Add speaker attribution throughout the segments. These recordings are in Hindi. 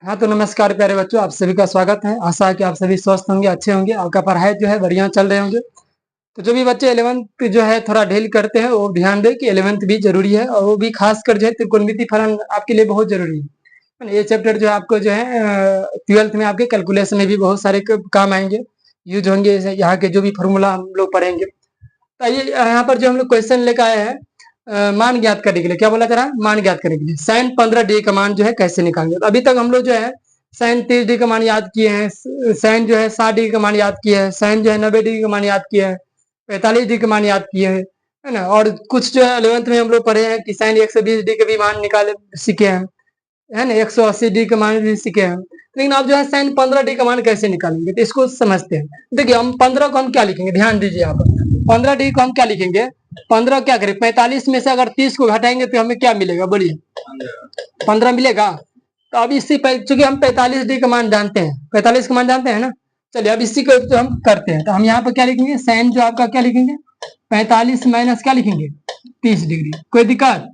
Speaker 1: हाँ तो नमस्कार प्यारे बच्चों, आप सभी का स्वागत है। आशा है कि आप सभी स्वस्थ होंगे, अच्छे होंगे, आपका पढ़ाई जो है बढ़िया चल रहे होंगे। तो जो भी बच्चे 11th जो है थोड़ा ढील करते हैं वो ध्यान दें कि 11th भी जरूरी है, और वो भी खासकर जो है त्रिकोणमिति फलन आपके लिए बहुत जरूरी है। ये चैप्टर जो है आपको जो है 12th में आपके कैलकुलेशन में भी बहुत सारे काम आएंगे, यूज होंगे। यहाँ के जो भी फॉर्मूला हम लोग पढ़ेंगे। तो ये यहाँ पर जो हम लोग क्वेश्चन लेकर आए हैं मान ज्ञात करने के लिए। क्या बोला जा रहा है? मान ज्ञात करने के लिए साइन 15 डिग्री का मान जो है कैसे निकालेंगे। तो अभी तक हम लोग जो है साइन 30 डिग्री का मान याद किए हैं, साइन जो है 60 डिग्री का मान याद किए हैं, साइन जो है 90 डिग्री का मान याद किए हैं, 45 डिग्री का मान याद किए हैं, है ना। और कुछ जो है 11th में हम लोग पढ़े हैं कि साइन 120 डिग्री का भी मान निकाले सीखे हैं, है ना। 180 डिग्री का मान भी सीखे हैं। लेकिन आप जो है साइन 15 डिग्री का मान कैसे निकालेंगे, तो इसको समझते हैं। देखिए हम 15 को हम क्या लिखेंगे, ध्यान दीजिए यहाँ पर। 15 डिग्री को हम क्या लिखेंगे, 15 क्या करें, 45 में से अगर 30 को घटाएंगे तो हमें क्या मिलेगा, बोलिए। 15 मिलेगा। तो अब इसी चूंकि हम 45 डिग्री का मान जानते हैं, 45 का मान जानते हैं ना। चलिए अब इसी को तो हम करते हैं। तो हम यहाँ पर क्या लिखेंगे, साइन जो आपका क्या लिखेंगे, 45 माइनस क्या लिखेंगे, 30 डिग्री। कोई दिक्कत?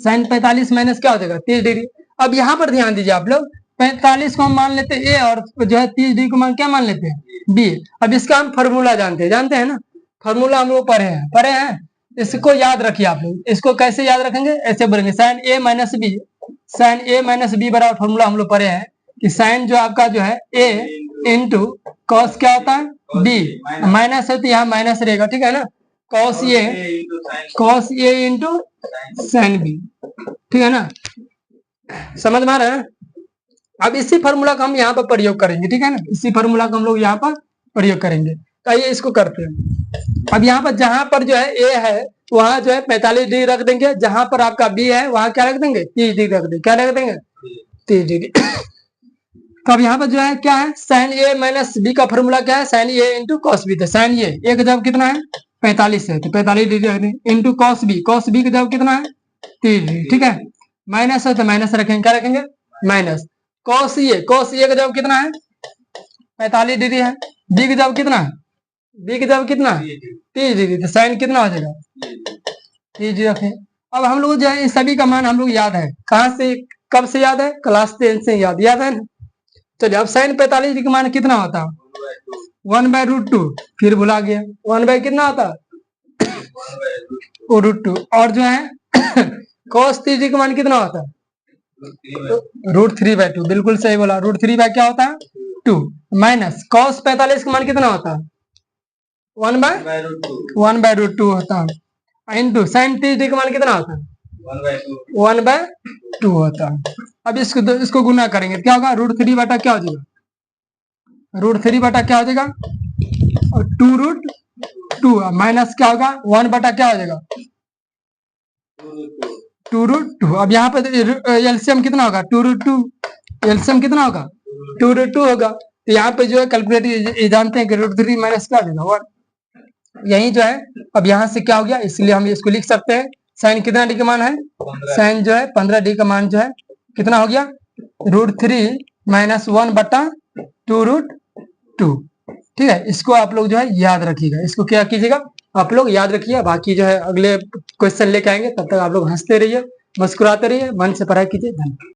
Speaker 1: साइन 45 माइनस क्या हो जाएगा, 30 डिग्री। अब यहाँ पर ध्यान दीजिए आप लोग, 45 को हम मान लेते हैं ए, और जो है 30 डिग्री को मान क्या मान लेते हैं, बी। अब इसका हम फॉर्मूला जानते हैं ना। फॉर्मूला हम लोग पढ़े हैं। इसको याद रखिए आप लोग। इसको कैसे याद रखेंगे, ऐसे बोलेंगे साइन ए माइनस बी। साइन ए माइनस बी बराबर फॉर्मूला हम लोग पढ़े हैं कि साइन जो आपका जो है ए इंटू कॉस क्या होता है, बी। माइनस है तो यहाँ माइनस रहेगा, ठीक है ना। Cos A into sine B, ठीक है ना। समझ में आ रहा है? अब इसी फॉर्मूला का हम यहाँ पर प्रयोग करेंगे, ठीक है ना। इसी फॉर्मूला का हम लोग यहाँ पर प्रयोग करेंगे। तो आइए इसको करते हैं। अब यहाँ पर जहां पर जो है ए है वहां जो है 45 डिग्री रख देंगे, जहां पर आपका बी है वहां क्या रख देंगे, 30 डिग्री रख देंगे। क्या रख देंगे, 30 डिग्री। तो अब यहाँ पर जो है क्या है, साइन ए माइनस बी का फॉर्मूला क्या है, साइन ए इंटू कॉस बी। तो साइन ए का जवाब कितना है, 45 है, तो 45 डिग्री रख देंगे, इंटू कॉस बी का जवाब कितना है, 30 डिग्री, ठीक है। माइनस है तो माइनस रखेंगे, क्या रखेंगे, माइनस। कॉस ए का जवाब कितना है, 45 डिग्री है। बी का जवाब कितना है, बी का जवाब कितना है, 30 डिग्री। तो साइन कितना हो जाएगा, 30 डिग्री रखें। अब हम लोग जो है इन सभी का मान हम लोग याद है, कहाँ से कब से याद है, क्लास 10 से याद है ना। चलिए अब साइन 45 डिग्री का मान कितना होता है, 1/√2। फिर भुला गया, 1 बाय कितना होता है, √2। और जो है कॉस 30 डिग्री का मान कितना होता है, √3/2। बिल्कुल सही बोला, √3 बाय क्या होता है, 2। माइनस कॉस 45 का मान कितना होता है, 1/√2 होता है। इंटू साइन 30 डिग्री का मान कितना होता है, 1/2 होता है। अब इसको गुना करेंगे क्या होगा, √3 बटा क्या हो जाएगा, √3 बटा क्या हो जाएगा, और 2√2 माइनस क्या होगा, 1 बटा क्या हो जाएगा, 2√2। अब यहाँ पे एलसीएम कितना होगा, 2√2। एलसीएम कितना होगा, 2√2 होगा। तो यहाँ पे जो है कैलकुलेटर जानते हैं कि √3 माइनस क्या देगा, 1। यही जो है अब यहाँ से क्या हो गया, इसलिए हम इसको लिख सकते हैं। साइन कितना डिग्री का मान है, साइन जो है 15 डिग्री का मान जो है कितना हो गया, √3 माइनस 1 बटा 2√2, ठीक है। इसको आप लोग जो है याद रखिएगा, इसको क्या कीजिएगा, आप लोग याद रखिए। बाकी जो है अगले क्वेश्चन लेके आएंगे, तब तक आप लोग हंसते रहिए, मुस्कुराते रहिए, मन से पढ़ाई कीजिए। धन्यवाद।